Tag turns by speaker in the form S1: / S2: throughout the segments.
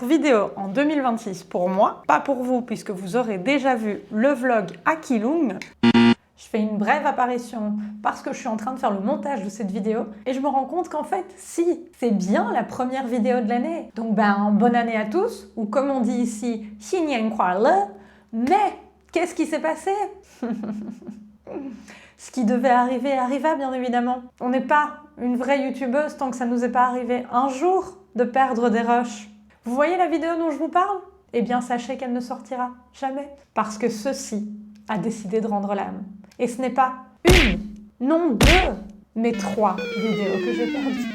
S1: être vidéo en 2026 pour moi, pas pour vous puisque vous aurez déjà vu le vlog à Keelung. Je fais une brève apparition parce que je suis en train de faire le montage de cette vidéo et je me rends compte qu'en fait, si, c'est bien la première vidéo de l'année. Donc bonne année à tous, ou comme on dit ici, Xin Nian Kuai Le. Mais qu'est-ce qui s'est passé? Ce qui devait arriver arriva bien évidemment. On n'est pas une vraie youtubeuse tant que ça nous est pas arrivé un jour de perdre des rushs. Vous voyez la vidéo dont je vous parle? Eh bien sachez qu'elle ne sortira jamais. Parce que ceci a décidé de rendre l'âme. Et ce n'est pas une, non deux, mais 3 vidéos que j'ai perdues.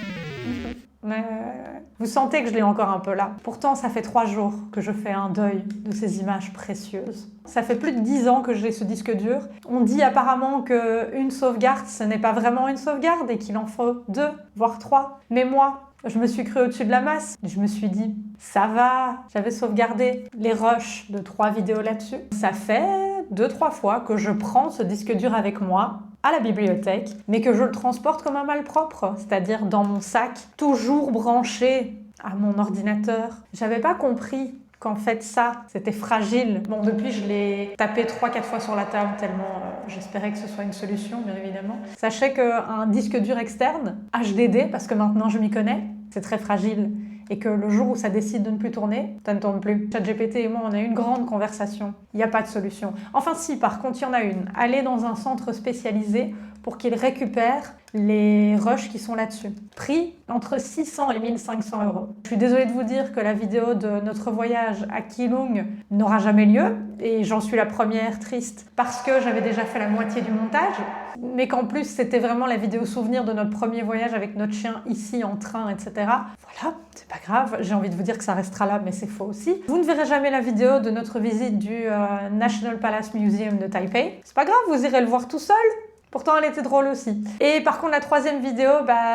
S1: Vous sentez que je l'ai encore un peu là. Pourtant, ça fait 3 jours que je fais un deuil de ces images précieuses. Ça fait plus de 10 ans que j'ai ce disque dur. On dit apparemment qu'une sauvegarde, ce n'est pas vraiment une sauvegarde et qu'il en faut 2, voire 3. Mais moi, je me suis cru au-dessus de la masse. Je me suis dit, ça va. J'avais sauvegardé les rushs de 3 vidéos là-dessus. Ça fait 2-3 fois que je prends ce disque dur avec moi à la bibliothèque, mais que je le transporte comme un malpropre, c'est-à-dire dans mon sac, toujours branché à mon ordinateur. J'avais pas compris qu'en fait ça, c'était fragile. Bon, depuis, je l'ai tapé 3-4 fois sur la table, tellement j'espérais que ce soit une solution, bien évidemment. Sachez qu'un disque dur externe, HDD, parce que maintenant je m'y connais, c'est très fragile. Et que le jour où ça décide de ne plus tourner, ça ne tourne plus. ChatGPT et moi, on a eu une grande conversation. Il n'y a pas de solution. Enfin si, par contre, il y en a une. Allez dans un centre spécialisé pour qu'il récupère les rushs qui sont là-dessus. Prix entre 600 et 1500 euros. Je suis désolée de vous dire que la vidéo de notre voyage à Keelung n'aura jamais lieu. Et j'en suis la première triste parce que j'avais déjà fait la moitié du montage. Mais qu'en plus, c'était vraiment la vidéo souvenir de notre premier voyage avec notre chien ici en train, etc. Voilà, c'est pas grave. J'ai envie de vous dire que ça restera là, mais c'est faux aussi. Vous ne verrez jamais la vidéo de notre visite du National Palace Museum de Taipei. C'est pas grave, vous irez le voir tout seul. Pourtant, elle était drôle aussi. Et par contre, la 3e vidéo,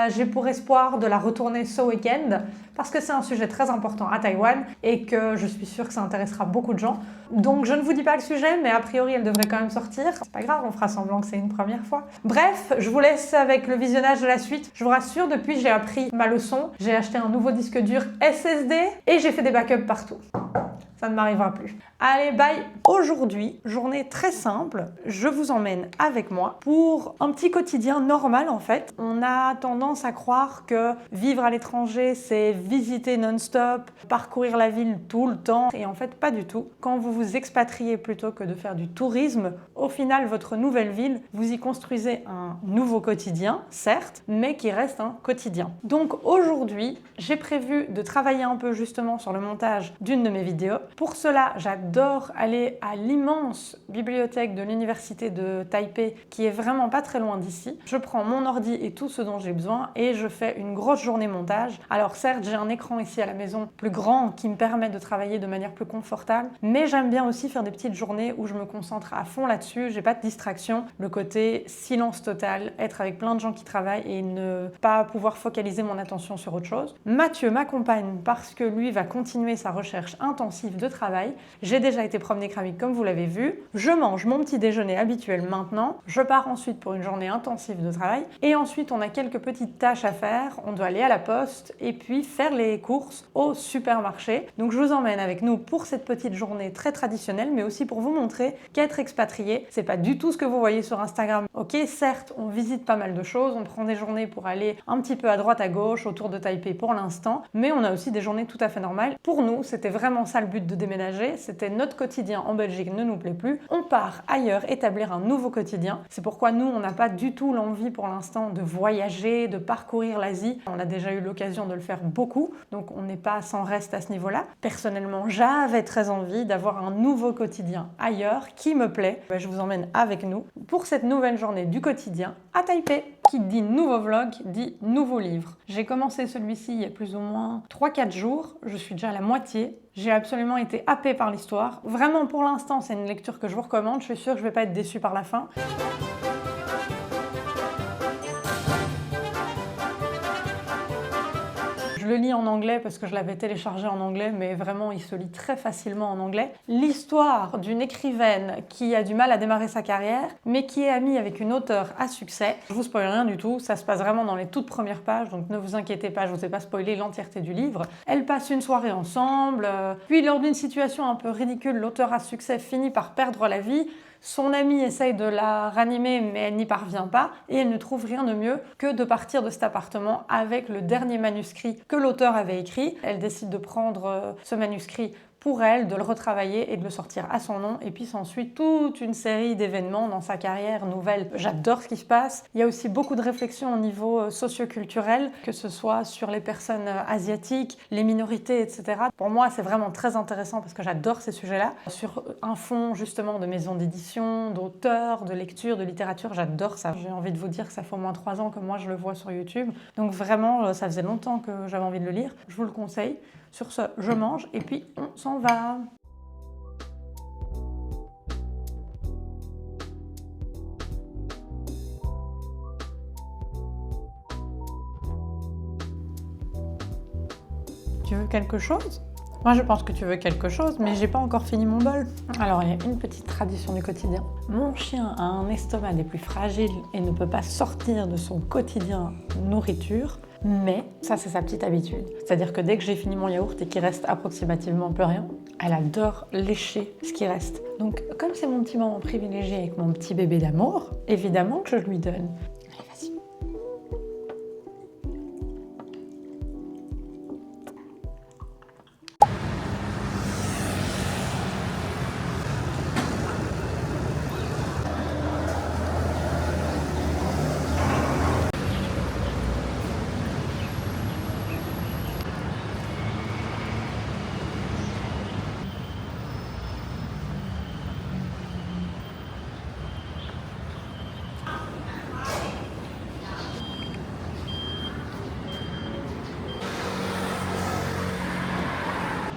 S1: j'ai pour espoir de la retourner ce week-end parce que c'est un sujet très important à Taïwan et que je suis sûre que ça intéressera beaucoup de gens. Donc, je ne vous dis pas le sujet, mais a priori, elle devrait quand même sortir. C'est pas grave, on fera semblant que c'est une première fois. Bref, je vous laisse avec le visionnage de la suite. Je vous rassure, depuis, j'ai appris ma leçon. J'ai acheté un nouveau disque dur SSD et j'ai fait des backups partout. Ça ne m'arrivera plus. Allez, bye! Aujourd'hui, journée très simple, je vous emmène avec moi pour un petit quotidien normal en fait. On a tendance à croire que vivre à l'étranger, c'est visiter non-stop, parcourir la ville tout le temps. Et en fait, pas du tout. Quand vous vous expatriez plutôt que de faire du tourisme, au final, votre nouvelle ville, vous y construisez un nouveau quotidien, certes, mais qui reste un quotidien. Donc aujourd'hui, j'ai prévu de travailler un peu justement sur le montage d'une de mes vidéos. Pour cela, j'adore aller à l'immense bibliothèque de l'université de Taipei qui est vraiment pas très loin d'ici. Je prends mon ordi et tout ce dont j'ai besoin et je fais une grosse journée montage. Alors certes, j'ai un écran ici à la maison plus grand qui me permet de travailler de manière plus confortable, mais j'aime bien aussi faire des petites journées où je me concentre à fond là-dessus, j'ai pas de distraction, le côté silence total, être avec plein de gens qui travaillent et ne pas pouvoir focaliser mon attention sur autre chose. Mathieu m'accompagne parce que lui va continuer sa recherche intensive de travail. J'ai déjà été promener Kramik comme vous l'avez vu. Je mange mon petit déjeuner habituel maintenant. Je pars ensuite pour une journée intensive de travail. Et ensuite, on a quelques petites tâches à faire. On doit aller à la poste et puis faire les courses au supermarché. Donc je vous emmène avec nous pour cette petite journée très traditionnelle, mais aussi pour vous montrer qu'être expatrié, c'est pas du tout ce que vous voyez sur Instagram. Ok, certes, on visite pas mal de choses, on prend des journées pour aller un petit peu à droite à gauche autour de Taipei pour l'instant, mais on a aussi des journées tout à fait normales. Pour nous, c'était vraiment ça le but de déménager, c'était notre quotidien en Belgique ne nous plaît plus, on part ailleurs établir un nouveau quotidien. C'est pourquoi nous, on n'a pas du tout l'envie pour l'instant de voyager, de parcourir l'Asie. On a déjà eu l'occasion de le faire beaucoup, donc on n'est pas sans reste à ce niveau-là. Personnellement, j'avais très envie d'avoir un nouveau quotidien ailleurs qui me plaît. Je vous emmène avec nous pour cette nouvelle journée du quotidien à Taipei. Qui dit nouveau vlog, dit nouveau livre. J'ai commencé celui-ci il y a plus ou moins 3-4 jours, je suis déjà à la moitié. J'ai absolument été happée par l'histoire. Vraiment, pour l'instant, c'est une lecture que je vous recommande. Je suis sûre que je ne vais pas être déçue par la fin. Je le lis en anglais parce que je l'avais téléchargé en anglais, mais vraiment, il se lit très facilement en anglais. L'histoire d'une écrivaine qui a du mal à démarrer sa carrière, mais qui est amie avec une auteure à succès. Je vous spoil rien du tout, ça se passe vraiment dans les toutes premières pages, donc ne vous inquiétez pas, je vous ai pas spoilé l'entièreté du livre. Elles passent une soirée ensemble, puis lors d'une situation un peu ridicule, l'auteur à succès finit par perdre la vie. Son amie essaye de la ranimer, mais elle n'y parvient pas, et elle ne trouve rien de mieux que de partir de cet appartement avec le dernier manuscrit que l'auteur avait écrit. Elle décide de prendre ce manuscrit pour elle, de le retravailler et de le sortir à son nom. Et puis s'ensuit toute une série d'événements dans sa carrière nouvelle. J'adore ce qui se passe. Il y a aussi beaucoup de réflexions au niveau socio-culturel, que ce soit sur les personnes asiatiques, les minorités, etc. Pour moi, c'est vraiment très intéressant parce que j'adore ces sujets-là. Sur un fond justement de maisons d'édition, d'auteurs, de lecture, de littérature, j'adore ça. J'ai envie de vous dire que ça fait au moins 3 ans que moi je le vois sur YouTube. Donc vraiment, ça faisait longtemps que j'avais envie de le lire. Je vous le conseille. Sur ce, je mange et puis on s'en va. Tu veux quelque chose? Moi, je pense que tu veux quelque chose, mais j'ai pas encore fini mon bol. Alors, il y a une petite tradition du quotidien. Mon chien a un estomac des plus fragiles et ne peut pas sortir de son quotidien nourriture. Mais ça, c'est sa petite habitude. C'est-à-dire que dès que j'ai fini mon yaourt et qu'il reste approximativement plus rien, elle adore lécher ce qui reste. Donc, comme c'est mon petit moment privilégié avec mon petit bébé d'amour, évidemment que je lui donne. Allez, vas-y.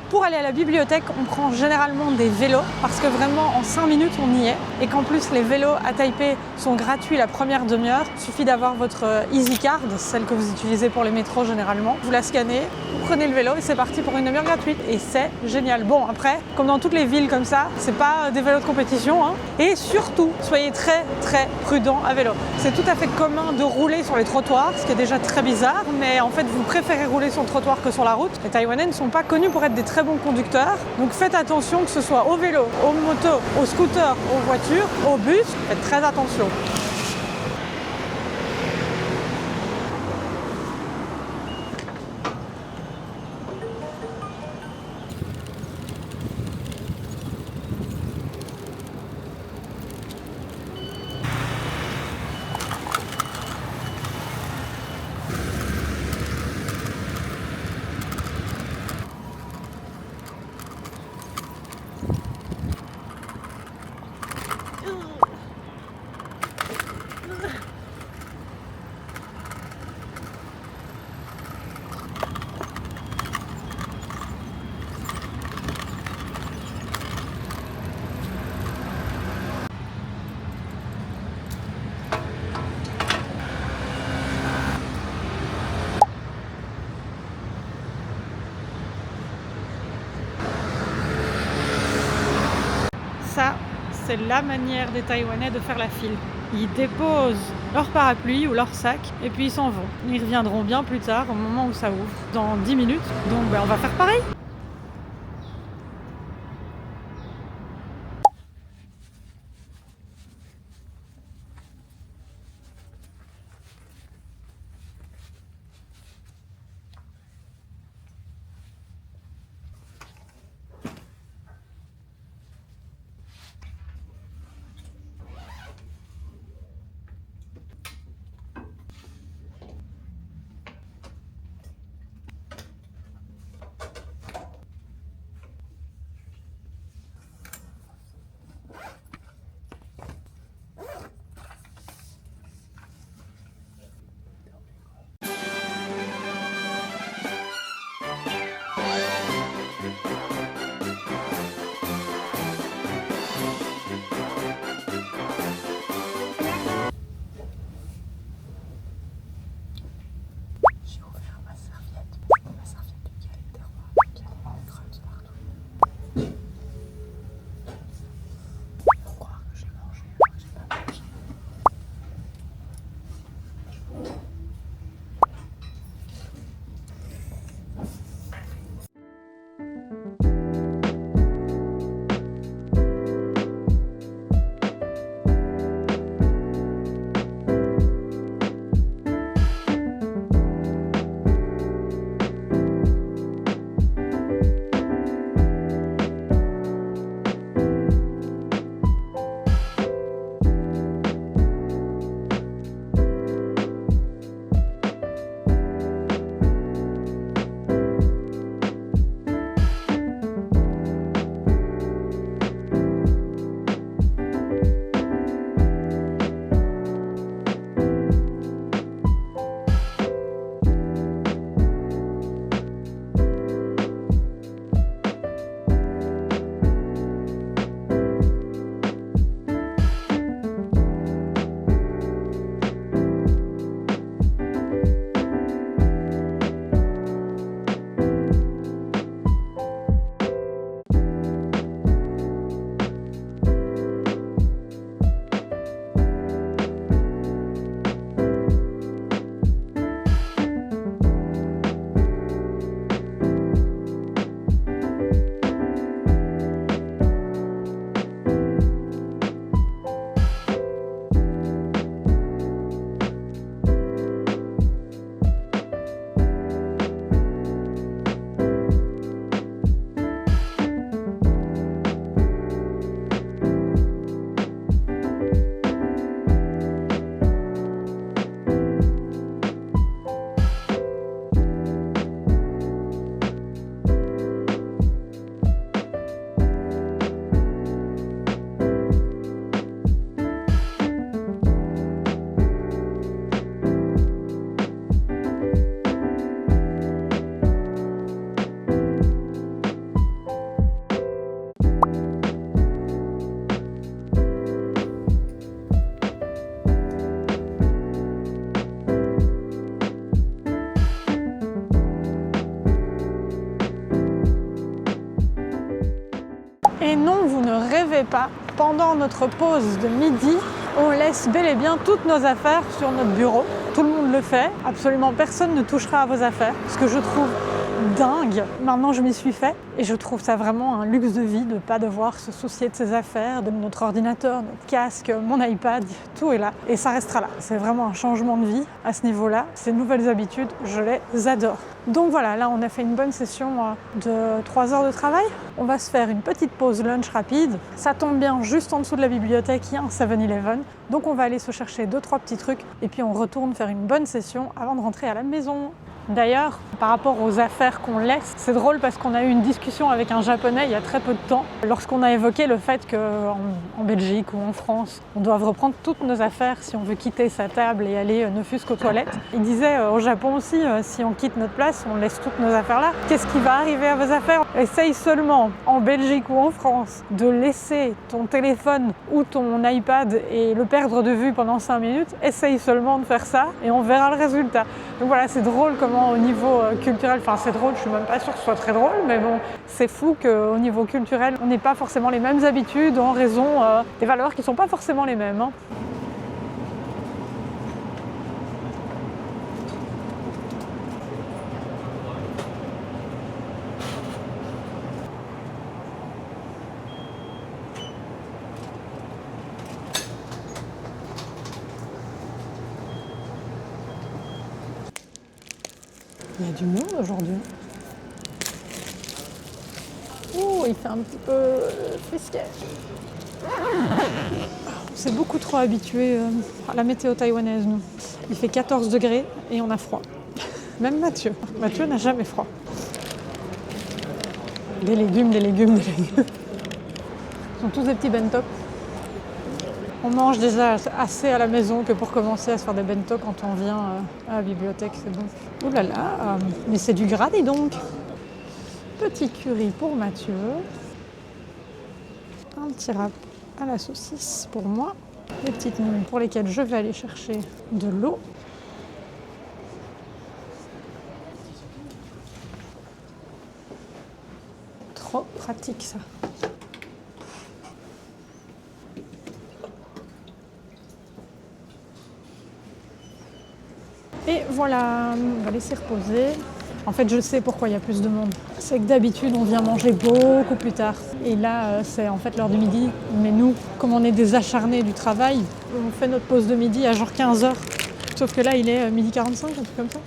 S1: Pour aller à la bibliothèque, on prend généralement des vélos parce que vraiment en 5 minutes on y est et qu'en plus les vélos à Taipei sont gratuits la première demi-heure. Il suffit d'avoir votre EasyCard, celle que vous utilisez pour les métros généralement. Vous la scannez, vous prenez le vélo et c'est parti pour une demi-heure gratuite et c'est génial. Bon après, comme dans toutes les villes comme ça, c'est pas des vélos de compétition hein. Et surtout, soyez très prudents à vélo. C'est tout à fait commun de rouler sur les trottoirs, ce qui est déjà très bizarre, mais en fait vous préférez rouler sur le trottoir que sur la route. Les Taïwanais ne sont pas connus pour être des très bons conducteurs, donc faites attention que ce soit au vélo, aux motos, aux scooters, aux voitures, aux bus, faites très attention. Ça, c'est la manière des Taïwanais de faire la file. Ils déposent leur parapluie ou leur sac et puis ils s'en vont. Ils reviendront bien plus tard au moment où ça ouvre, dans 10 minutes. Donc on va faire pareil. savez pas, pendant notre pause de midi, on laisse bel et bien toutes nos affaires sur notre bureau. Tout le monde le fait, absolument personne ne touchera à vos affaires, ce que je trouve dingue. Maintenant, je m'y suis fait et je trouve ça vraiment un luxe de vie de ne pas devoir se soucier de ses affaires, de notre ordinateur, notre casque, mon iPad, tout est là et ça restera là. C'est vraiment un changement de vie à ce niveau-là. Ces nouvelles habitudes, je les adore. Donc voilà, là on a fait une bonne session de 3 heures de travail. On va se faire une petite pause lunch rapide. Ça tombe bien, juste en dessous de la bibliothèque, il y a un 7-Eleven. Donc on va aller se chercher 2-3 petits trucs et puis on retourne faire une bonne session avant de rentrer à la maison. D'ailleurs, par rapport aux affaires qu'on laisse, c'est drôle parce qu'on a eu une discussion avec un Japonais il y a très peu de temps, lorsqu'on a évoqué le fait qu'en Belgique ou en France, on doit reprendre toutes nos affaires si on veut quitter sa table et aller ne fût-ce qu'aux toilettes. Il disait au Japon aussi, si on quitte notre place, on laisse toutes nos affaires là. Qu'est-ce qui va arriver à vos affaires? Essaye seulement, en Belgique ou en France, de laisser ton téléphone ou ton iPad et le perdre de vue pendant 5 minutes. Essaye seulement de faire ça et on verra le résultat. Donc voilà, c'est drôle comment au niveau culturel, enfin c'est drôle, je suis même pas sûre que ce soit très drôle, mais bon, c'est fou qu'au niveau culturel, on n'ait pas forcément les mêmes habitudes en raison des valeurs qui sont pas forcément les mêmes. Il y a du monde aujourd'hui. Oh, il fait un petit peu frisquet. On s'est beaucoup trop habitué à la météo taïwanaise, nous. Il fait 14 degrés et on a froid. Même Mathieu. Mathieu n'a jamais froid. Des légumes, des légumes, des légumes. Ils sont tous des petits bento. On mange déjà assez à la maison que pour commencer à se faire des bento quand on vient à la bibliothèque, c'est bon. Ouh là là, mais c'est du gras, dis donc. Petit curry pour Mathieu. Un petit wrap à la saucisse pour moi. Les petites nouilles pour lesquelles je vais aller chercher de l'eau. Trop pratique ça. Et voilà, on va laisser reposer. En fait, je sais pourquoi il y a plus de monde. C'est que d'habitude, on vient manger beaucoup plus tard. Et là, c'est en fait l'heure du midi. Mais nous, comme on est des acharnés du travail, on fait notre pause de midi à genre 15h. Sauf que là, il est 12h45, un truc comme ça.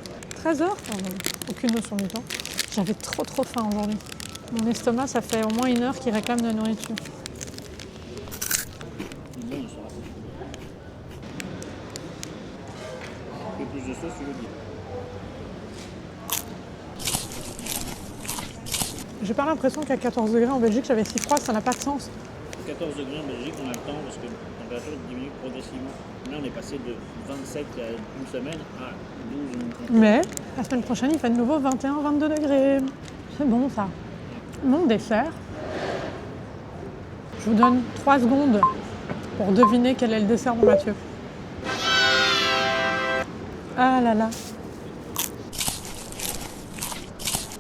S1: 13h, aucune notion du temps. J'avais trop faim aujourd'hui. Mon estomac, ça fait au moins 1 heure qu'il réclame de la nourriture.
S2: Plus de sauce, tu veux dire?
S1: J'ai pas l'impression qu'à 14 degrés en Belgique, j'avais si froid, ça n'a pas de sens.
S2: 14 degrés en Belgique, on a le temps parce que la température diminue progressivement. Là, on est passé de 27 il y a une semaine à 12.
S1: Mais la semaine prochaine, il fait de nouveau 21-22 degrés. C'est bon ça. Mon dessert. Je vous donne 3 secondes pour deviner quel est le dessert de Mathieu. Ah là là.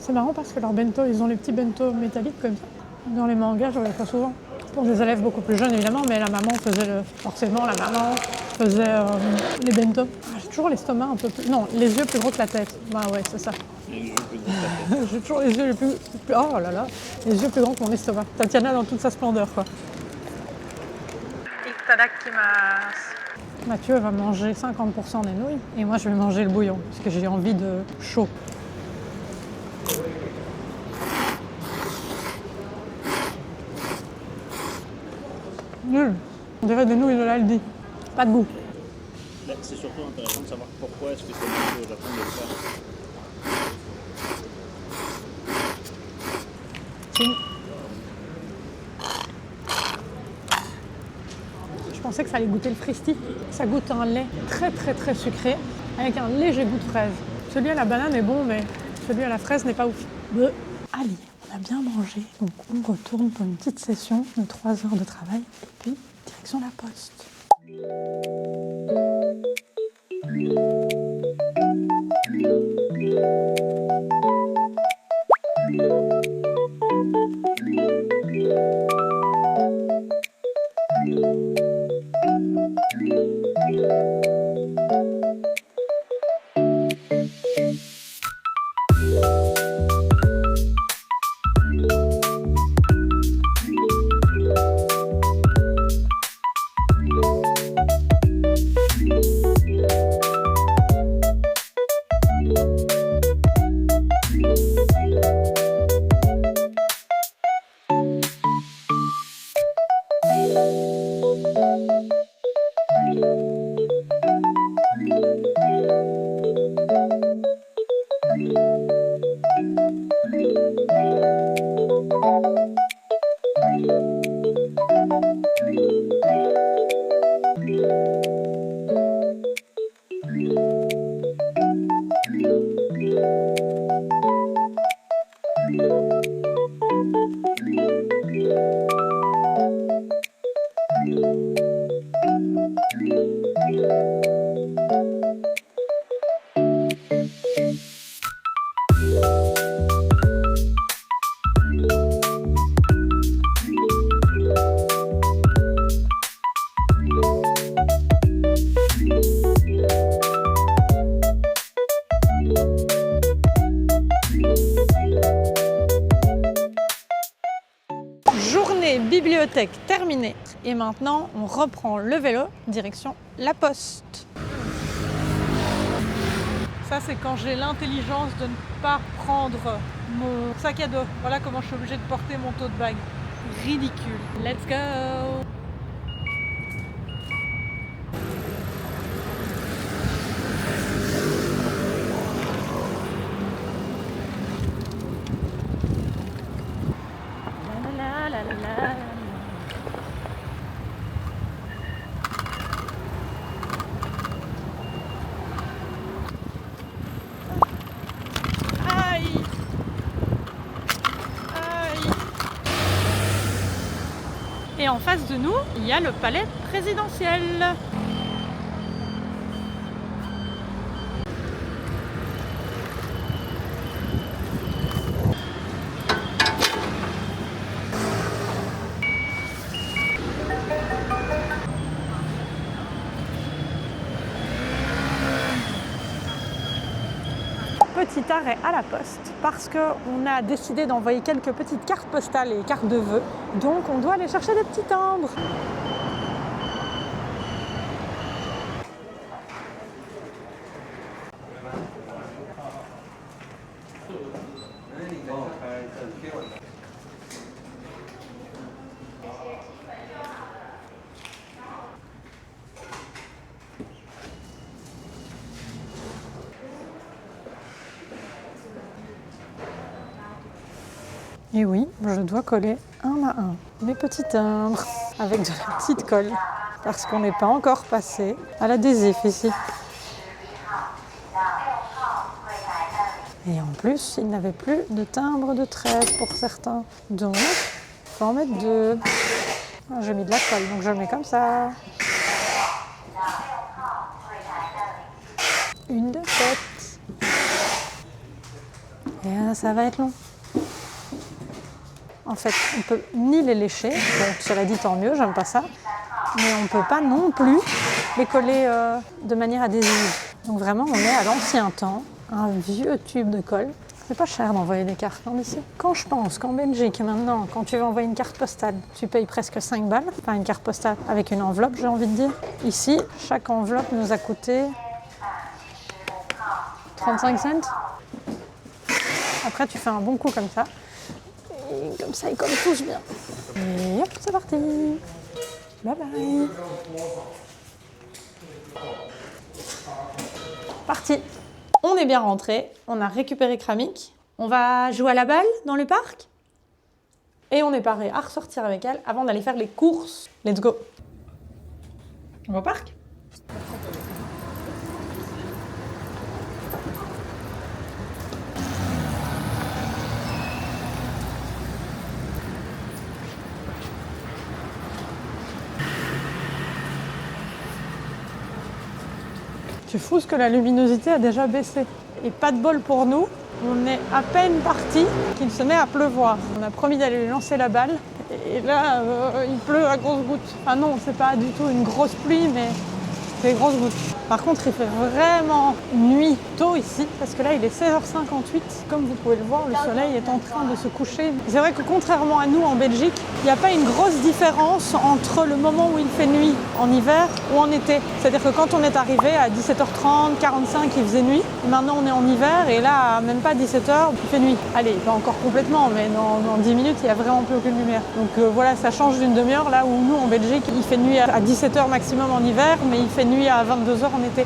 S1: C'est marrant parce que leurs bento, ils ont les petits bento métalliques comme ça. Dans les mangas, je ne vois pas souvent. Pour des élèves beaucoup plus jeunes évidemment, mais la maman faisait forcément la maman faisait les bento. Ah, j'ai toujours l'estomac un peu plus. Non, les yeux plus gros que la tête. Bah ouais, c'est ça.
S2: Les yeux plus gros.
S1: J'ai toujours les yeux les plus. Oh là là, les yeux plus grands que mon estomac. Tatiana dans toute sa splendeur quoi. Mathieu va manger 50% des nouilles et moi je vais manger le bouillon parce que j'ai envie de chaud. Nul. On dirait des nouilles de l'Aldi. Pas de goût.
S2: C'est surtout intéressant de savoir pourquoi est-ce que c'est mieux au Japon de le faire. Je pensais que ça allait goûter le fristi. Ça goûte un lait très sucré avec un léger goût de fraise. Celui à la banane est bon, mais celui à la fraise n'est pas ouf. Allez, on a bien mangé, donc on retourne pour une petite session de 3 heures de travail et puis direction la poste.
S1: bibliothèque terminée. Et maintenant, on reprend le vélo, direction la poste. Ça, c'est quand j'ai l'intelligence de ne pas prendre mon sac à dos. Voilà comment je suis obligée de porter mon tote bag. Ridicule. Let's go! La, la, la, la, la. Et en face de nous, il y a le palais présidentiel. Petit arrêt à la poste parce qu'on a décidé d'envoyer quelques petites cartes postales et cartes de vœux. Donc on doit aller chercher des petits timbres. Et oui, je dois coller un à un mes petits timbres avec de la petite colle parce qu'on n'est pas encore passé à l'adhésif ici. Et en plus, il n'avait plus de timbre de 13 pour certains. Donc, il faut en mettre 2. J'ai mis de la colle, donc je le mets comme ça. Une de faite. Et ça va être long. En fait, on ne peut ni les lécher, donc cela dit tant mieux, j'aime pas ça, mais on ne peut pas non plus les coller de manière adhésive. Donc vraiment, on est à l'ancien temps, un vieux tube de colle. C'est pas cher d'envoyer des cartes ici. Quand je pense qu'en Belgique, maintenant, quand tu veux envoyer une carte postale, tu payes presque 5 balles, enfin une carte postale avec une enveloppe, j'ai envie de dire. Ici, chaque enveloppe nous a coûté 35 cents. Après, tu fais un bon coup comme ça. Et comme ça, ils collent tous bien. Et hop, c'est parti. Bye bye. Parti. On est bien rentré. On a récupéré Kramik. On va jouer à la balle dans le parc. Et on est paré à ressortir avec elle avant d'aller faire les courses. Let's go. On va au parc ? C'est fou ce que la luminosité a déjà baissé. Et pas de bol pour nous, on est à peine parti qu'il se met à pleuvoir. On a promis d'aller lui lancer la balle et là il pleut à grosses gouttes. Ah non, c'est pas du tout une grosse pluie, mais c'est des grosses gouttes. Par contre, il fait vraiment nuit tôt ici, parce que là, il est 16h58. Comme vous pouvez le voir, le soleil est en train de se coucher. C'est vrai que contrairement à nous en Belgique, il n'y a pas une grosse différence entre le moment où il fait nuit en hiver ou en été. C'est-à-dire que quand on est arrivé à 17h30, 45, il faisait nuit. Et maintenant, on est en hiver et là, même pas 17h, il fait nuit. Allez, pas encore complètement, mais dans 10 minutes, il n'y a vraiment plus aucune lumière. Donc voilà, ça change d'une demi-heure. Là où nous, en Belgique, il fait nuit à 17h maximum en hiver, mais il fait nuit à 22h en été.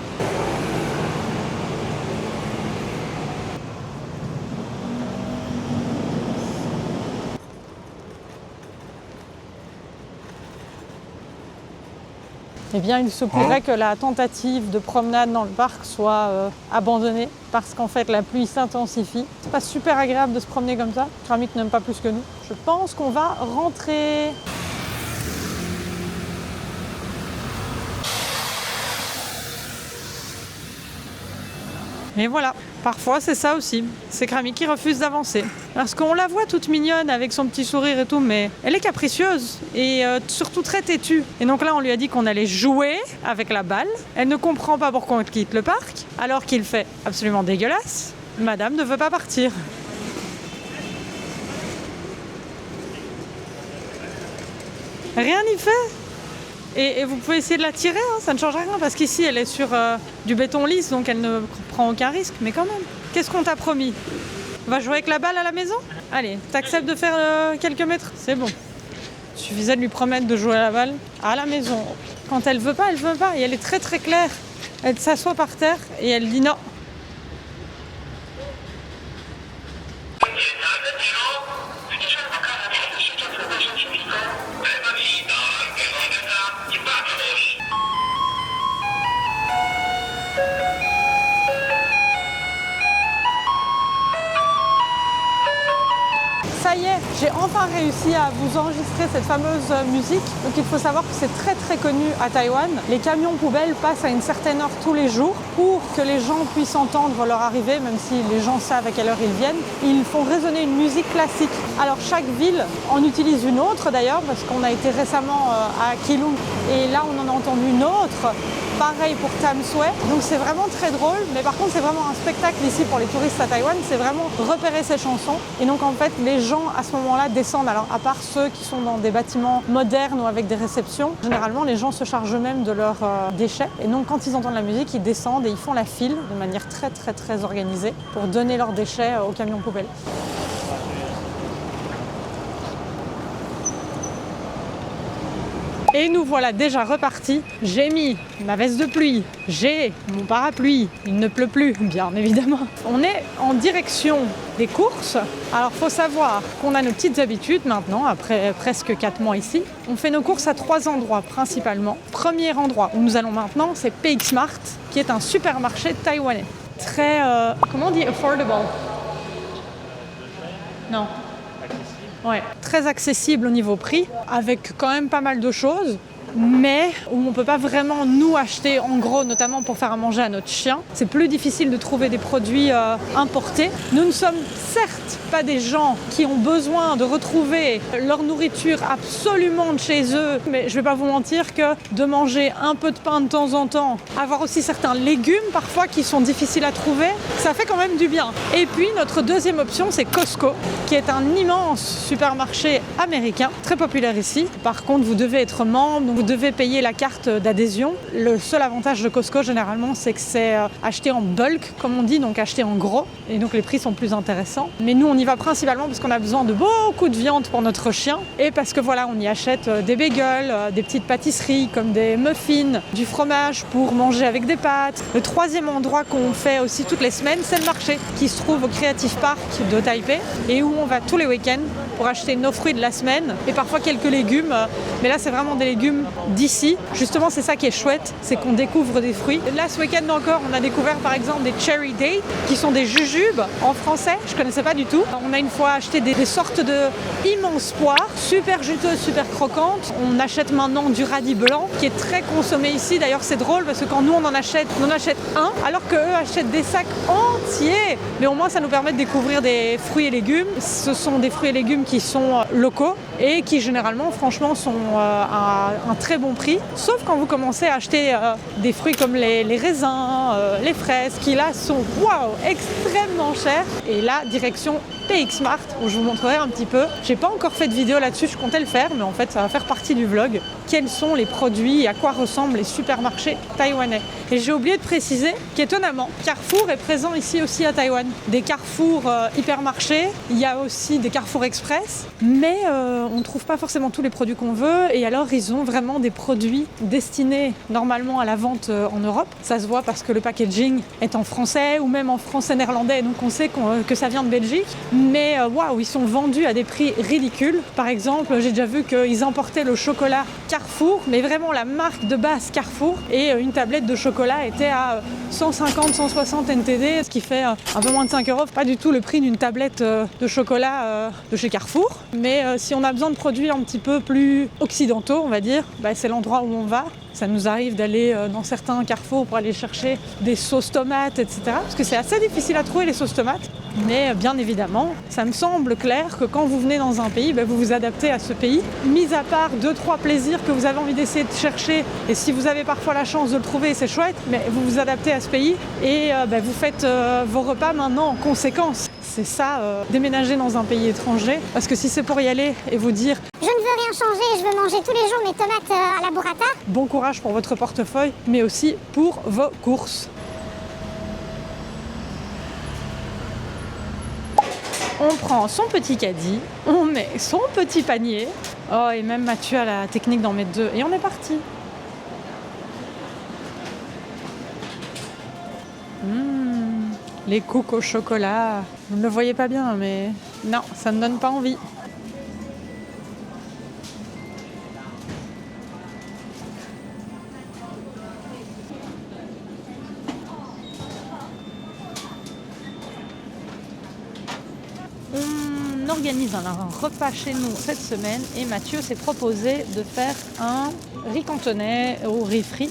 S1: Eh bien, il se pourrait que la tentative de promenade dans le parc soit abandonnée parce qu'en fait, la pluie s'intensifie. C'est pas super agréable de se promener comme ça. Kramik n'aime pas plus que nous. Je pense qu'on va rentrer. Et voilà, parfois c'est ça aussi, c'est Kramik qui refuse d'avancer. Parce qu'on la voit toute mignonne avec son petit sourire et tout, mais elle est capricieuse et surtout très têtue. Et donc là on lui a dit qu'on allait jouer avec la balle. Elle ne comprend pas pourquoi on quitte le parc, alors qu'il fait absolument dégueulasse. Madame ne veut pas partir. Rien n'y fait. Et vous pouvez essayer de la tirer, hein, ça ne change rien, parce qu'ici elle est sur du béton lisse, donc elle ne prend aucun risque, mais quand même. Qu'est-ce qu'on t'a promis? On va jouer avec la balle à la maison? Allez, t'acceptes de faire quelques mètres? C'est bon. Il suffisait de lui promettre de jouer à la balle à la maison. Quand elle veut pas, elle veut pas. Et elle est très très claire. Elle s'assoit par terre et elle dit non. Ça y est, j'ai enfin réussi à vous enregistrer cette fameuse musique. Donc il faut savoir que c'est très très connu à Taïwan. Les camions poubelles passent à une certaine heure tous les jours pour que les gens puissent entendre leur arrivée, même si les gens savent à quelle heure ils viennent. Ils font résonner une musique classique. Alors chaque ville en utilise une autre d'ailleurs, parce qu'on a été récemment à Keelung et là on en a entendu une autre. Pareil pour Tam Sui. Donc c'est vraiment très drôle, mais par contre c'est vraiment un spectacle ici pour les touristes à Taïwan, c'est vraiment repérer ces chansons. Et donc en fait les gens à ce moment-là descendent, alors à part ceux qui sont dans des bâtiments modernes ou avec des réceptions, généralement les gens se chargent eux-mêmes de leurs déchets. Et donc quand ils entendent la musique, ils descendent et ils font la file de manière très très très organisée pour donner leurs déchets aux camions poubelles. Et nous voilà déjà repartis. J'ai mis ma veste de pluie, j'ai mon parapluie, il ne pleut plus, bien évidemment. On est en direction des courses. Alors faut savoir qu'on a nos petites habitudes maintenant, après presque 4 mois ici. On fait nos courses à 3 endroits principalement. Premier endroit où nous allons maintenant, c'est PX Mart, qui est un supermarché taïwanais. Très, comment on dit, affordable? Non. Ouais, très accessible au niveau prix, avec quand même pas mal de choses, mais où on ne peut pas vraiment nous acheter en gros, notamment pour faire à manger à notre chien. C'est plus difficile de trouver des produits importés. Nous ne sommes certes pas des gens qui ont besoin de retrouver leur nourriture absolument de chez eux, mais je ne vais pas vous mentir que de manger un peu de pain de temps en temps, avoir aussi certains légumes parfois qui sont difficiles à trouver, ça fait quand même du bien. Et puis notre deuxième option, c'est Costco, qui est un immense supermarché américain, très populaire ici. Par contre, vous devez être membre, donc vous devez payer la carte d'adhésion. Le seul avantage de Costco, généralement, c'est que c'est acheté en bulk, comme on dit, donc acheté en gros. Et donc les prix sont plus intéressants. Mais nous, on y va principalement parce qu'on a besoin de beaucoup de viande pour notre chien. Et parce que voilà, on y achète des bagels, des petites pâtisseries comme des muffins, du fromage pour manger avec des pâtes. Le troisième endroit qu'on fait aussi toutes les semaines, c'est le marché qui se trouve au Creative Park de Taipei et où on va tous les week-ends pour acheter nos fruits de la semaine et parfois quelques légumes. Mais là, c'est vraiment des légumes d'ici. Justement, c'est ça qui est chouette, c'est qu'on découvre des fruits. Là, ce week-end encore, on a découvert par exemple des cherry dates qui sont des jujubes en français. Je connaissais pas du tout. On a une fois acheté des sortes de immenses poires, super juteuses, super croquantes. On achète maintenant du radis blanc qui est très consommé ici. D'ailleurs, c'est drôle parce que quand nous on en achète un, alors qu'eux achètent des sacs entiers. Mais au moins, ça nous permet de découvrir des fruits et légumes. Ce sont des fruits et légumes qui sont locaux et qui généralement, franchement, sont à un très bon prix. Sauf quand vous commencez à acheter des fruits comme les raisins, les fraises, qui là sont extrêmement chers. Et là, direction PX Mart, où je vous montrerai un petit peu. J'ai pas encore fait de vidéo là-dessus, je comptais le faire, mais en fait, ça va faire partie du vlog. Quels sont les produits et à quoi ressemblent les supermarchés taïwanais. Et j'ai oublié de préciser qu'étonnamment, Carrefour est présent ici aussi à Taïwan. Des Carrefour hypermarchés, il y a aussi des Carrefour Express, mais on ne trouve pas forcément tous les produits qu'on veut. Et alors, ils ont vraiment des produits destinés normalement à la vente en Europe. Ça se voit parce que le packaging est en français ou même en français néerlandais, donc on sait que ça vient de Belgique. Mais waouh, ils sont vendus à des prix ridicules. Par exemple, j'ai déjà vu qu'ils importaient le chocolat Carrefour, mais vraiment la marque de base Carrefour, et une tablette de chocolat était à 150-160 NTD, ce qui fait un peu moins de 5 €. Pas du tout le prix d'une tablette de chocolat de chez Carrefour. Mais si on a besoin de produits un petit peu plus occidentaux, on va dire, c'est l'endroit où on va. Ça nous arrive d'aller dans certains carrefours pour aller chercher des sauces tomates, etc. Parce que c'est assez difficile à trouver les sauces tomates. Mais bien évidemment, ça me semble clair que quand vous venez dans un pays, vous vous adaptez à ce pays. Mis à part 2-3 plaisirs que vous avez envie d'essayer de chercher, et si vous avez parfois la chance de le trouver, c'est chouette, mais vous vous adaptez à ce pays et vous faites vos repas maintenant en conséquence.
S2: c'est ça, déménager dans un pays étranger. Parce que si c'est pour y aller et vous dire
S3: je ne veux rien changer, je veux manger tous les jours mes tomates à la burrata,
S2: bon courage pour votre portefeuille, mais aussi pour vos courses. On prend son petit caddie, on met son petit panier. Oh, et même Mathieu a la technique d'en mettre 2. Et on est parti. Les cookies au chocolat. Vous ne le voyez pas bien, mais non, ça ne donne pas envie. On organise un repas chez nous cette semaine et Mathieu s'est proposé de faire un riz cantonais au riz frit.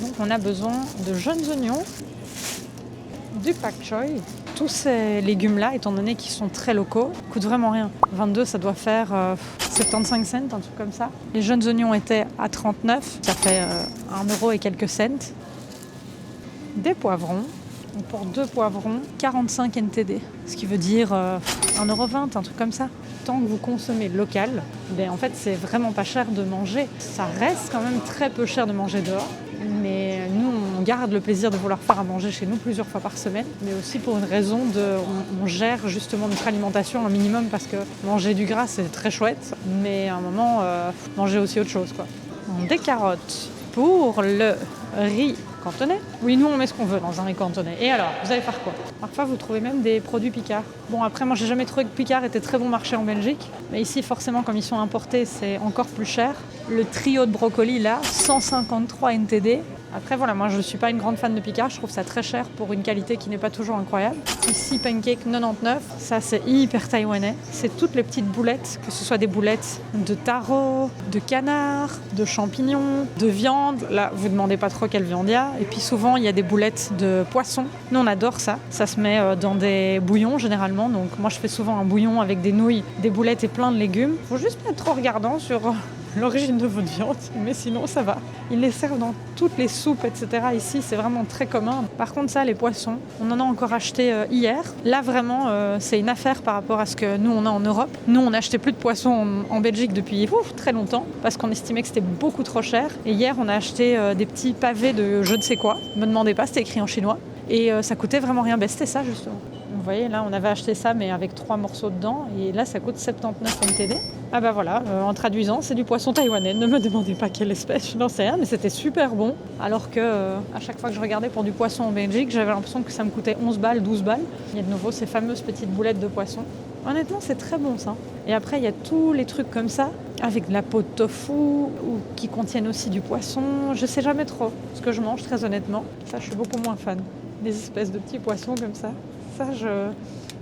S2: Donc on a besoin de jeunes oignons, du pak choy. Tous ces légumes-là, étant donné qu'ils sont très locaux, coûtent vraiment rien. 22, ça doit faire 75 cents, un truc comme ça. Les jeunes oignons étaient à 39, ça fait 1 euro et quelques cents. Des poivrons. Donc pour 2 poivrons, 45 NTD, ce qui veut dire 1,20 €, un truc comme ça. Tant que vous consommez local, en fait c'est vraiment pas cher de manger. Ça reste quand même très peu cher de manger dehors, mais nous on garde le plaisir de vouloir faire à manger chez nous plusieurs fois par semaine, mais aussi pour une raison on gère justement notre alimentation un minimum, parce que manger du gras c'est très chouette, mais à un moment manger aussi autre chose, quoi. Donc, des carottes pour le riz cantonais. Oui, nous on met ce qu'on veut dans un riz cantonais. Et alors, vous allez faire quoi? Parfois vous trouvez même des produits Picard. Bon, après moi j'ai jamais trouvé que Picard était très bon marché en Belgique, mais ici forcément comme ils sont importés c'est encore plus cher. Le trio de brocoli là, 153 NTD. Après voilà, moi je ne suis pas une grande fan de Picard, je trouve ça très cher pour une qualité qui n'est pas toujours incroyable. Ici pancake 99, ça c'est hyper taïwanais. C'est toutes les petites boulettes, que ce soit des boulettes de taro, de canard, de champignons, de viande. Là vous ne demandez pas trop quelle viande il y a. Et puis souvent il y a des boulettes de poisson. Nous on adore ça. Ça se met dans des bouillons généralement. Donc moi je fais souvent un bouillon avec des nouilles, des boulettes et plein de légumes. Faut juste pas être trop regardant sur l'origine de votre viande, mais sinon ça va. Ils les servent dans toutes les soupes, etc. Ici, c'est vraiment très commun. Par contre, ça, les poissons, on en a encore acheté hier. Là, vraiment, c'est une affaire par rapport à ce que nous, on a en Europe. Nous, on n'achetait plus de poissons en Belgique depuis très longtemps, parce qu'on estimait que c'était beaucoup trop cher. Et hier, on a acheté des petits pavés de je ne sais quoi. Ne me demandez pas, c'était écrit en chinois. Et ça coûtait vraiment rien. C'était ça, justement. Vous voyez, là, on avait acheté ça, mais avec 3 morceaux dedans. Et là, ça coûte 79 NTD. Ah bah voilà, en traduisant, c'est du poisson taïwanais. Ne me demandez pas quelle espèce, je n'en sais rien, mais c'était super bon. Alors que à chaque fois que je regardais pour du poisson en Belgique, j'avais l'impression que ça me coûtait 11 balles, 12 balles. Il y a de nouveau ces fameuses petites boulettes de poisson. Honnêtement, c'est très bon ça. Et après, il y a tous les trucs comme ça, avec de la peau de tofu, ou qui contiennent aussi du poisson. Je sais jamais trop ce que je mange, très honnêtement. Ça, je suis beaucoup moins fan. Des espèces de petits poissons comme ça. Ça, je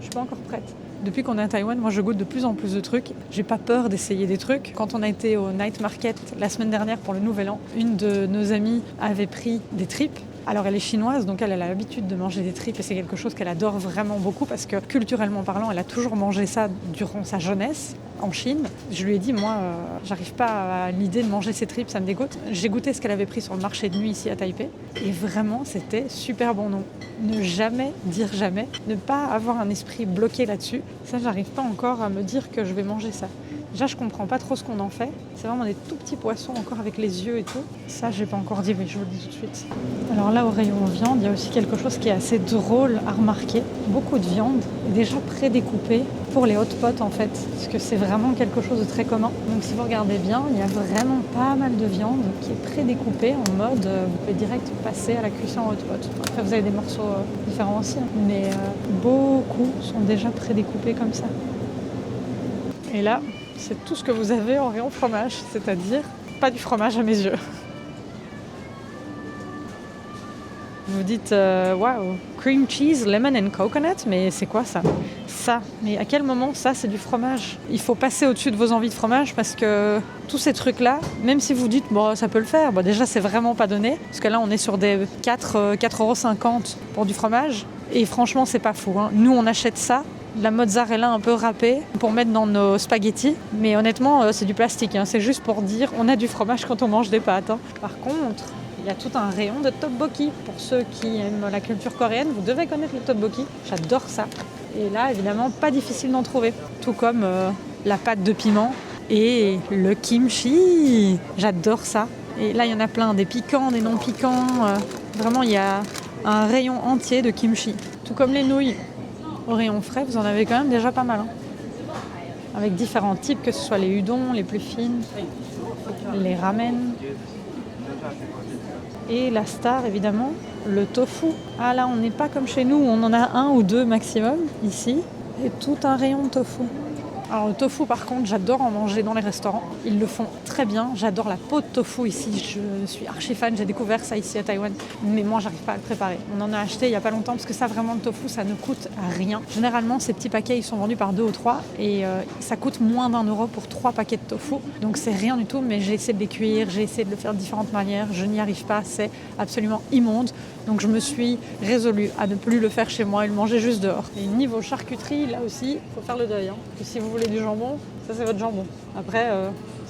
S2: suis pas encore prête. Depuis qu'on est à Taïwan, moi je goûte de plus en plus de trucs. J'ai pas peur d'essayer des trucs. Quand on a été au night market la semaine dernière pour le Nouvel An, une de nos amies avait pris des tripes. Alors elle est chinoise, donc elle a l'habitude de manger des tripes et c'est quelque chose qu'elle adore vraiment beaucoup parce que culturellement parlant, elle a toujours mangé ça durant sa jeunesse en Chine. Je lui ai dit, moi, j'arrive pas à l'idée de manger ces tripes, ça me dégoûte. J'ai goûté ce qu'elle avait pris sur le marché de nuit ici à Taipei et vraiment c'était super bon. Donc ne jamais dire jamais, ne pas avoir un esprit bloqué là-dessus. Ça, j'arrive pas encore à me dire que je vais manger ça. Déjà, je comprends pas trop ce qu'on en fait. C'est vraiment des tout petits poissons encore avec les yeux et tout. Ça, j'ai pas encore dit, mais je vous le dis tout de suite. Alors là, au rayon viande, il y a aussi quelque chose qui est assez drôle à remarquer. Beaucoup de viande est déjà prédécoupée pour les hot pots en fait, parce que c'est vraiment quelque chose de très commun. Donc si vous regardez bien, il y a vraiment pas mal de viande qui est prédécoupée en mode, vous pouvez direct passer à la cuisson en hot pot. Après, vous avez des morceaux différents aussi, hein, mais beaucoup sont déjà prédécoupés comme ça. Et là, c'est tout ce que vous avez en rayon fromage, c'est-à-dire pas du fromage à mes yeux. Vous dites, waouh, cream cheese, lemon and coconut, mais c'est quoi ça? Ça, mais à quel moment ça c'est du fromage? Il faut passer au-dessus de vos envies de fromage parce que tous ces trucs-là, même si vous dites, bon ça peut le faire, bon, déjà c'est vraiment pas donné, parce que là on est sur des 4,50 € pour du fromage, et franchement c'est pas fou, hein. Nous on achète ça, de la mozzarella un peu râpée pour mettre dans nos spaghettis, mais honnêtement c'est du plastique, hein. C'est juste pour dire on a du fromage quand on mange des pâtes, hein. Par contre, il y a tout un rayon de tteokbokki. Pour ceux qui aiment la culture coréenne, vous devez connaître le tteokbokki. J'adore ça.
S1: Et là, évidemment, pas difficile d'en trouver. Tout comme la pâte de piment et le kimchi. J'adore ça. Et là, il y en a plein, des piquants, des non piquants. Vraiment, il y a un rayon entier de kimchi. Tout comme les nouilles. Au rayon frais, vous en avez quand même déjà pas mal. Avec différents types, que ce soit les udon, les plus fines, les ramen. Et la star, évidemment, le tofu. Ah là, on n'est pas comme chez nous, où on en a 1 ou 2 maximum. Ici, et tout un rayon de tofu. Alors le tofu, par contre, j'adore en manger dans les restaurants. Ils le font très bien. J'adore la peau de tofu ici. Je suis archi fan. J'ai découvert ça ici à Taïwan. Mais moi, j'arrive pas à le préparer. On en a acheté il y a pas longtemps parce que ça, vraiment, le tofu, ça ne coûte rien. Généralement, ces petits paquets, ils sont vendus par 2 ou 3 et ça coûte moins d'1 € pour 3 paquets de tofu. Donc c'est rien du tout. Mais j'ai essayé de les cuire. J'ai essayé de le faire de différentes manières. Je n'y arrive pas. C'est absolument immonde. Donc je me suis résolue à ne plus le faire chez moi et le manger juste dehors. Et niveau charcuterie, là aussi, il faut faire le deuil. Si vous voulez du jambon, ça c'est votre jambon. Après,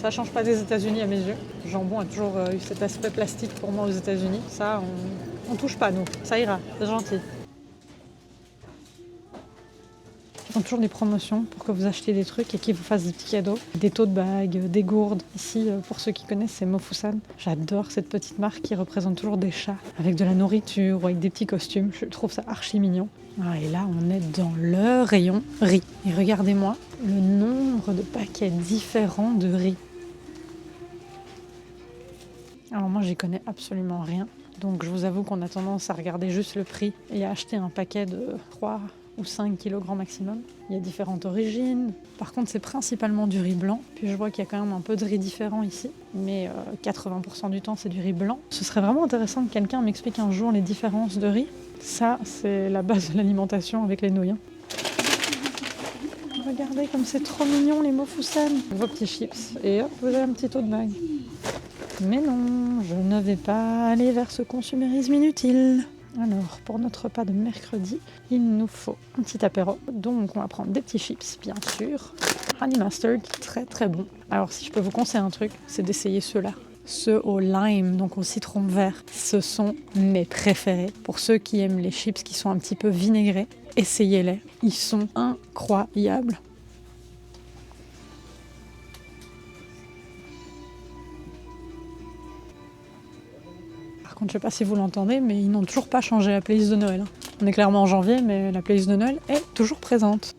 S1: ça change pas des États-Unis à mes yeux. Le jambon a toujours eu cet aspect plastique pour moi aux États-Unis. Ça, on touche pas nous. Ça ira, c'est gentil. Ils font toujours des promotions pour que vous achetiez des trucs et qu'ils vous fassent des petits cadeaux. Des tote bags, des gourdes. Ici, pour ceux qui connaissent, c'est Mofusan. J'adore cette petite marque qui représente toujours des chats avec de la nourriture ou avec des petits costumes. Je trouve ça archi mignon. Ah, et là, on est dans le rayon riz. Et regardez-moi le nombre de paquets différents de riz. Alors moi, j'y connais absolument rien. Donc je vous avoue qu'on a tendance à regarder juste le prix et à acheter un paquet de 3 ou 5 kg maximum. Il y a différentes origines. Par contre, c'est principalement du riz blanc. Puis je vois qu'il y a quand même un peu de riz différent ici. Mais 80% du temps, c'est du riz blanc. Ce serait vraiment intéressant que quelqu'un m'explique un jour les différences de riz. Ça, c'est la base de l'alimentation avec les nouilles. Regardez comme c'est trop mignon les Mofusan. Vos petits chips. Et hop, vous avez un petit tote bag. Mais non, je ne vais pas aller vers ce consumérisme inutile. Alors, pour notre repas de mercredi, il nous faut un petit apéro. Donc, on va prendre des petits chips, bien sûr. Honey mustard, très très bon. Alors, si je peux vous conseiller un truc, c'est d'essayer ceux-là. Ceux au lime, donc au citron vert. Ce sont mes préférés. Pour ceux qui aiment les chips qui sont un petit peu vinaigrés, essayez-les. Ils sont incroyables. Par contre, je ne sais pas si vous l'entendez, mais ils n'ont toujours pas changé la playlist de Noël. On est clairement en janvier, mais la playlist de Noël est toujours présente.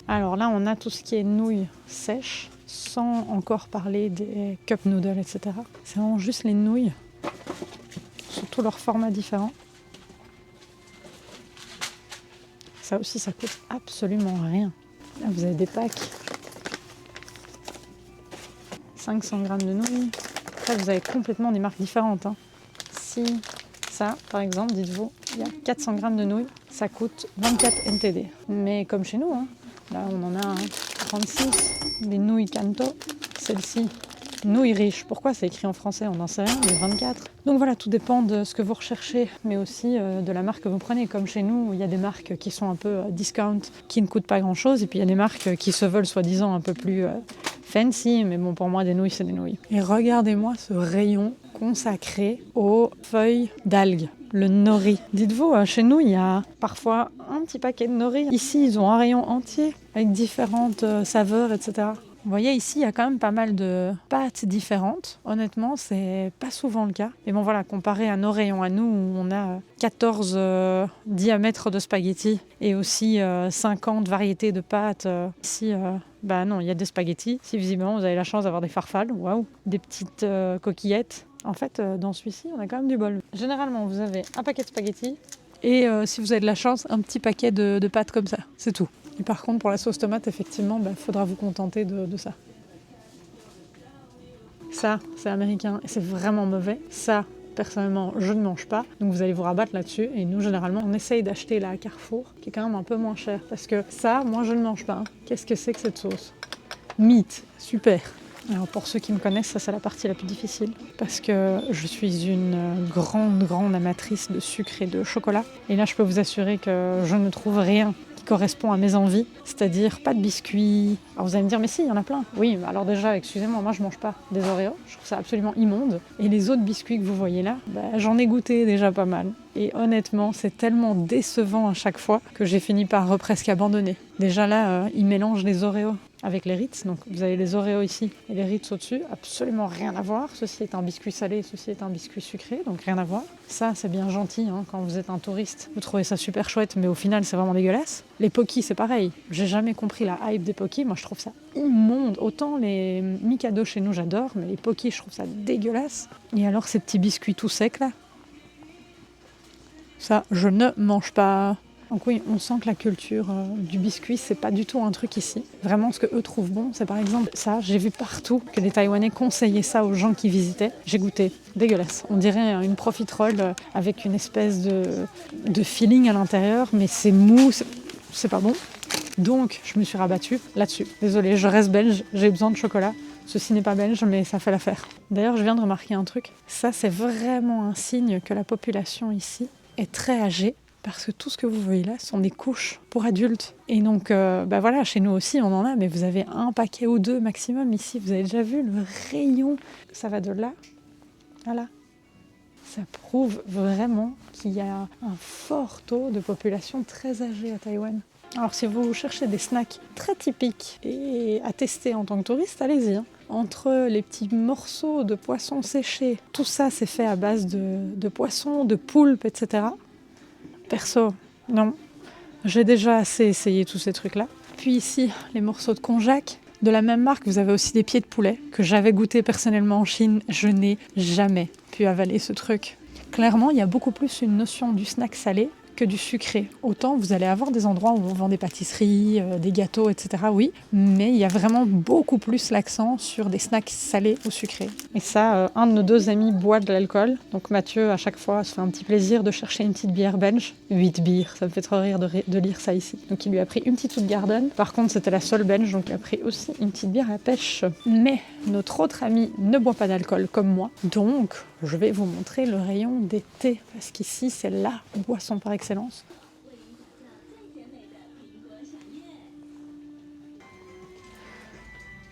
S1: Alors là, on a tout ce qui est nouilles sèches, sans encore parler des cup noodles, etc. C'est vraiment juste les nouilles, sous tous leurs formats différents. Ça aussi, ça coûte absolument rien. Là, vous avez des packs. 500 g de nouilles. Après, vous avez complètement des marques différentes. Si ça, par exemple, dites-vous, il y a 400 g de nouilles, ça coûte 24 NTD. Mais comme chez nous, là, on en a 36. Des nouilles Kanto. Celle-ci, nouilles riches. Pourquoi c'est écrit en français? On n'en sait rien, mais 24. Donc voilà, tout dépend de ce que vous recherchez, mais aussi de la marque que vous prenez. Comme chez nous, il y a des marques qui sont un peu discount, qui ne coûtent pas grand-chose. Et puis il y a des marques qui se veulent soi-disant un peu plus fancy. Mais bon, pour moi, des nouilles, c'est des nouilles. Et regardez-moi ce rayon consacré aux feuilles d'algues. Le nori. Dites-vous, chez nous, il y a parfois un petit paquet de nori. Ici, ils ont un rayon entier avec différentes saveurs, etc. Vous voyez, ici, il y a quand même pas mal de pâtes différentes. Honnêtement, c'est pas souvent le cas. Et bon, voilà, comparé à nos rayons à nous, où on a 14 diamètres de spaghettis et aussi 50 variétés de pâtes. Ici, non, il y a des spaghettis. Si visiblement, vous avez la chance d'avoir des farfales, waouh, des petites coquillettes. En fait, dans celui-ci, on a quand même du bol. Généralement, vous avez un paquet de spaghettis et, si vous avez de la chance, un petit paquet de pâtes comme ça. C'est tout. Et par contre, pour la sauce tomate, effectivement, faudra vous contenter de ça. Ça, c'est américain et c'est vraiment mauvais. Ça, personnellement, je ne mange pas. Donc vous allez vous rabattre là-dessus. Et nous, généralement, on essaye d'acheter la Carrefour, qui est quand même un peu moins cher. Parce que ça, moi, je ne mange pas. Qu'est-ce que c'est que cette sauce? Meat, super. Alors pour ceux qui me connaissent, ça c'est la partie la plus difficile parce que je suis une grande amatrice de sucre et de chocolat. Et là, je peux vous assurer que je ne trouve rien qui correspond à mes envies, c'est-à-dire pas de biscuits. Alors vous allez me dire, mais si, il y en a plein. Oui, alors déjà, excusez-moi, moi je mange pas des Oreos, je trouve ça absolument immonde. Et les autres biscuits que vous voyez là, j'en ai goûté déjà pas mal.
S2: Et honnêtement, c'est tellement décevant à chaque fois que j'ai fini par presque abandonner. Déjà là, ils mélangent les Oreos avec les Ritz. Donc vous avez les Oreos ici et les Ritz au-dessus. Absolument rien à voir. Ceci est un biscuit salé, ceci est un biscuit sucré. Donc rien à voir. Ça, c'est bien gentil. Quand vous êtes un touriste, vous trouvez ça super chouette. Mais au final, c'est vraiment dégueulasse. Les Pocky, c'est pareil. J'ai jamais compris la hype des Pocky. Moi, je trouve ça immonde. Autant les Mikado chez nous, j'adore. Mais les Pocky, je trouve ça dégueulasse. Et alors, ces petits biscuits tout secs là. Ça, je ne mange pas. Donc oui, on sent que la culture du biscuit, c'est pas du tout un truc ici. Vraiment, ce que eux trouvent bon, c'est par exemple ça. J'ai vu partout que les Taïwanais conseillaient ça aux gens qui visitaient. J'ai goûté, dégueulasse. On dirait une profiterole avec une espèce de feeling à l'intérieur, mais c'est mou, c'est pas bon. Donc, je me suis rabattue là-dessus. Désolée, je reste belge, j'ai besoin de chocolat. Ceci n'est pas belge, mais ça fait l'affaire. D'ailleurs, je viens de remarquer un truc. Ça, c'est vraiment un signe que la population ici est très âgée. Parce que tout ce que vous voyez là sont des couches pour adultes. Et donc, voilà, chez nous aussi, on en a, mais vous avez un paquet ou deux maximum ici. Vous avez déjà vu le rayon? Ça va de là à là. Ça prouve vraiment qu'il y a un fort taux de population très âgée à Taïwan. Alors, si vous cherchez des snacks très typiques et à tester en tant que touriste, allez-y. Entre les petits morceaux de poisson séché, tout ça, c'est fait à base de poisson, de poulpe, etc. Perso, non. J'ai déjà assez essayé tous ces trucs-là. Puis ici, les morceaux de konjac. De la même marque, vous avez aussi des pieds de poulet que j'avais goûté personnellement en Chine. Je n'ai jamais pu avaler ce truc. Clairement, il y a beaucoup plus une notion du snack salé que du sucré. Autant vous allez avoir des endroits où on vend des pâtisseries, des gâteaux, etc. Oui, mais il y a vraiment beaucoup plus l'accent sur des snacks salés ou sucrés. Et ça, un de nos deux amis boit de l'alcool. Donc Mathieu, à chaque fois, se fait un petit plaisir de chercher une petite bière belge. 8 bières, ça me fait trop rire de lire ça ici. Donc il lui a pris une petite Hoegaarden. Par contre, c'était la seule belge, donc il a pris aussi une petite bière à la pêche. Mais notre autre ami ne boit pas d'alcool comme moi. Donc, je vais vous montrer le rayon des thés. Parce qu'ici, c'est la boisson par excellence.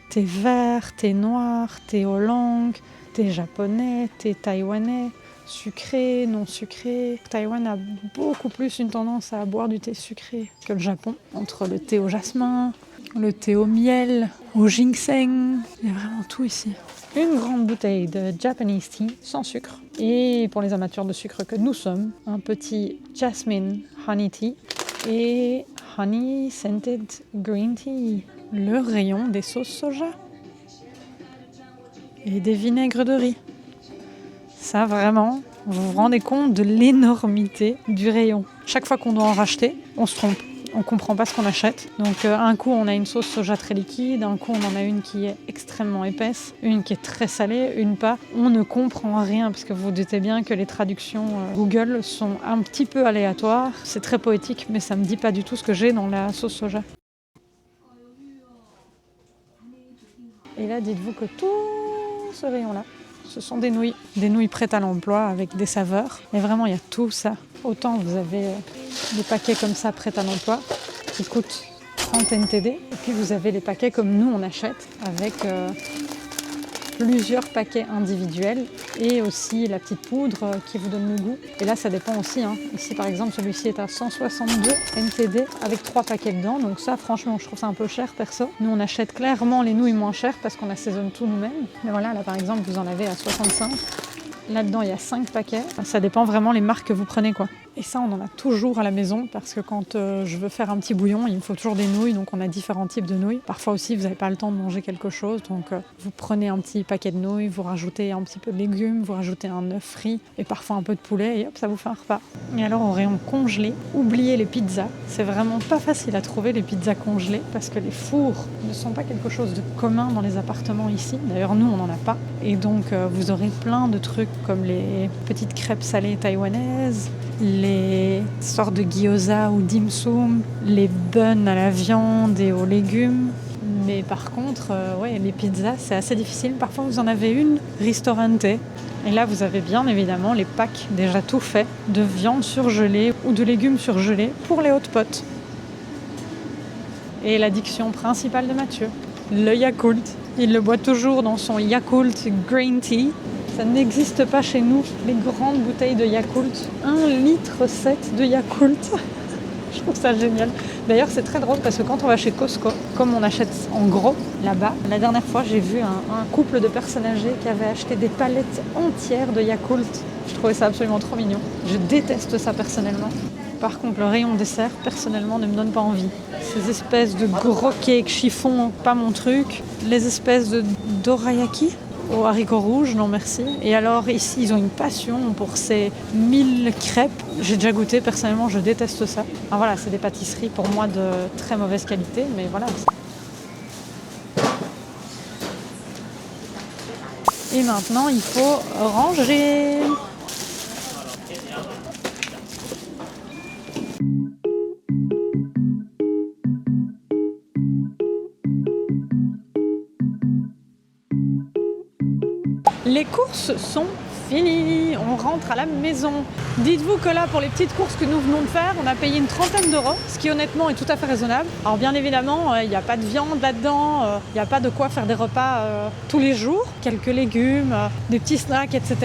S2: Thé vert, thé noir, thé oolong, thé japonais, thé taïwanais, sucré, non sucré. Taïwan a beaucoup plus une tendance à boire du thé sucré que le Japon. Entre le thé au jasmin, le thé au miel, au ginseng, il y a vraiment tout ici. Une grande bouteille de Japanese tea sans sucre. Et pour les amateurs de sucre que nous sommes, un petit jasmine honey tea et honey scented green tea. Le rayon des sauces soja et des vinaigres de riz. Ça vraiment, vous vous rendez compte de l'énormité du rayon. Chaque fois qu'on doit en racheter, on se trompe. On ne comprend pas ce qu'on achète. Donc un coup on a une sauce soja très liquide, un coup on en a une qui est extrêmement épaisse, une qui est très salée, une pas. On ne comprend rien parce que vous vous doutez bien que les traductions Google sont un petit peu aléatoires. C'est très poétique mais ça ne me dit pas du tout ce que j'ai dans la sauce soja. Et là dites-vous que tout ce rayon-là, ce sont des nouilles prêtes à l'emploi avec des saveurs. Et vraiment, il y a tout ça. Autant vous avez des paquets comme ça prêts à l'emploi qui coûtent 30 NTD. Et puis vous avez les paquets comme nous on achète avec plusieurs paquets individuels et aussi la petite poudre qui vous donne le goût. Et là, ça dépend aussi. Ici, par exemple, celui-ci est à 162 NTD avec 3 paquets dedans. Donc ça, franchement, je trouve ça un peu cher, perso. Nous, on achète clairement les nouilles moins chères parce qu'on assaisonne tout nous-mêmes. Mais voilà, là, par exemple, vous en avez à 65. Là-dedans, il y a 5 paquets. Ça dépend vraiment les marques que vous prenez, quoi. Et ça, on en a toujours à la maison parce que quand je veux faire un petit bouillon, il me faut toujours des nouilles. Donc, on a différents types de nouilles. Parfois aussi, vous n'avez pas le temps de manger quelque chose. Donc, vous prenez un petit paquet de nouilles, vous rajoutez un petit peu de légumes, vous rajoutez un œuf frit et parfois un peu de poulet et hop, ça vous fait un repas. Et alors, au rayon congelé, oubliez les pizzas. C'est vraiment pas facile à trouver, les pizzas congelées, parce que les fours ne sont pas quelque chose de commun dans les appartements ici. D'ailleurs, nous, on n'en a pas. Et donc, vous aurez plein de trucs comme les petites crêpes salées taïwanaises, les sortes de gyoza ou dim sum, les buns à la viande et aux légumes. Mais par contre, les pizzas, c'est assez difficile. Parfois, vous en avez une ristorante. Et là, vous avez bien évidemment les packs déjà tout faits de viande surgelée ou de légumes surgelés pour les hot pots. Et l'addiction principale de Mathieu, le Yakult. Il le boit toujours dans son Yakult Green Tea. Ça n'existe pas chez nous, les grandes bouteilles de Yakult. 1,7 litre de Yakult. Je trouve ça génial. D'ailleurs, c'est très drôle parce que quand on va chez Costco, comme on achète en gros là-bas, la dernière fois, j'ai vu un couple de personnes âgées qui avaient acheté des palettes entières de Yakult. Je trouvais ça absolument trop mignon. Je déteste ça personnellement. Par contre, le rayon dessert, personnellement, ne me donne pas envie. Ces espèces de gros cakes chiffon, pas mon truc. Les espèces de dorayaki aux haricots rouges, non merci. Et alors ici, ils ont une passion pour ces 1000 crêpes. J'ai déjà goûté, personnellement, je déteste ça. Alors voilà, c'est des pâtisseries pour moi de très mauvaise qualité, mais voilà. Et maintenant, il faut ranger. Les courses sont finies, on rentre à la maison. Dites-vous que là, pour les petites courses que nous venons de faire, on a payé une 30aine d'euros, ce qui honnêtement est tout à fait raisonnable. Alors bien évidemment, il n'y a pas de viande là-dedans, il n'y a pas de quoi faire des repas tous les jours, quelques légumes, des petits snacks, etc.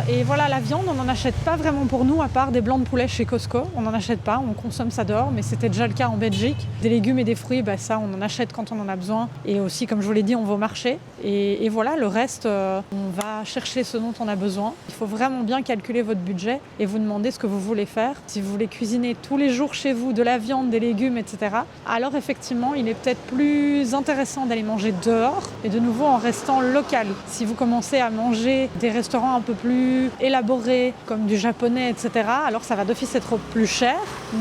S2: Et voilà, la viande, on n'en achète pas vraiment pour nous, à part des blancs de poulet chez Costco. On n'en achète pas, on consomme ça dehors, mais c'était déjà le cas en Belgique. Des légumes et des fruits, ça, on en achète quand on en a besoin. Et aussi, comme je vous l'ai dit, on va au marché. Et voilà, le reste, on va chercher ce dont on a besoin. Il faut vraiment bien calculer votre budget et vous demander ce que vous voulez faire. Si vous voulez cuisiner tous les jours chez vous de la viande, des légumes, etc., alors effectivement, il est peut-être plus intéressant d'aller manger dehors et de nouveau en restant local. Si vous commencez à manger des restaurants un peu plus élaborés, comme du japonais, etc., alors ça va d'office être plus cher.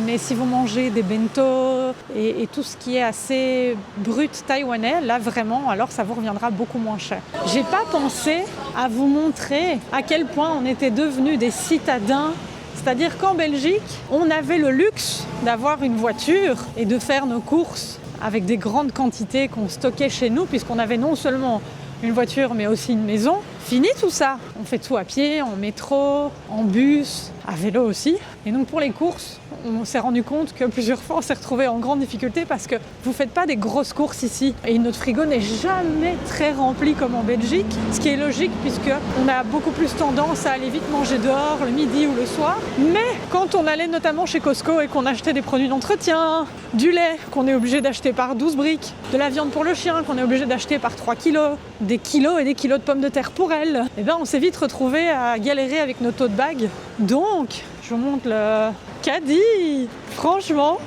S2: Mais si vous mangez des bento et tout ce qui est assez brut taïwanais, là vraiment, alors ça vous reviendra beaucoup moins cher. J'ai pas pensé à vous montrer à quel point on était devenus des citadins. C'est-à-dire qu'en Belgique, on avait le luxe d'avoir une voiture et de faire nos courses avec des grandes quantités qu'on stockait chez nous, puisqu'on avait non seulement une voiture, mais aussi une maison. Fini tout ça. On fait tout à pied, en métro, en bus, à vélo aussi. Et donc pour les courses, on s'est rendu compte que plusieurs fois on s'est retrouvé en grande difficulté parce que vous faites pas des grosses courses ici. Et notre frigo n'est jamais très rempli comme en Belgique, ce qui est logique puisque on a beaucoup plus tendance à aller vite manger dehors le midi ou le soir. Mais quand on allait notamment chez Costco et qu'on achetait des produits d'entretien, du lait qu'on est obligé d'acheter par 12 briques, de la viande pour le chien qu'on est obligé d'acheter par 3 kilos, des kilos et des kilos de pommes de terre pour elle, et on s'est vite retrouvé à galérer avec nos tote bags. Donc, je vous montre le caddie. Franchement,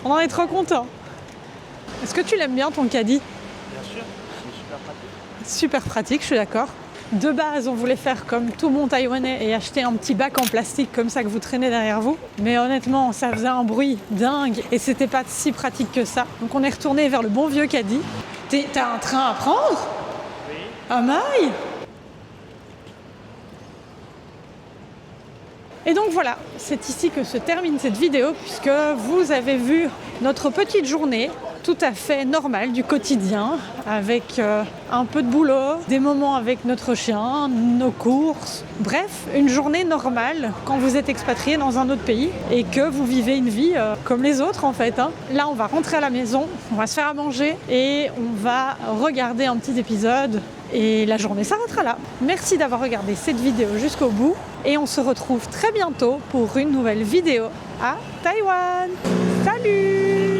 S2: on en est trop content. Est-ce que tu l'aimes bien ton caddie?
S4: Bien sûr, c'est super pratique.
S2: Super pratique, je suis d'accord. De base, on voulait faire comme tout bon taïwanais et acheter un petit bac en plastique comme ça que vous traînez derrière vous. Mais honnêtement, ça faisait un bruit dingue et c'était pas si pratique que ça. Donc on est retourné vers le bon vieux caddie. T'as un train à prendre?
S4: Oui.
S2: Ah maille! Et donc voilà, c'est ici que se termine cette vidéo puisque vous avez vu notre petite journée tout à fait normale du quotidien avec un peu de boulot, des moments avec notre chien, nos courses. Bref, une journée normale quand vous êtes expatrié dans un autre pays et que vous vivez une vie comme les autres en fait. Là, on va rentrer à la maison, on va se faire à manger et on va regarder un petit épisode. Et la journée s'arrêtera là. Merci d'avoir regardé cette vidéo jusqu'au bout. Et on se retrouve très bientôt pour une nouvelle vidéo à Taïwan. Salut!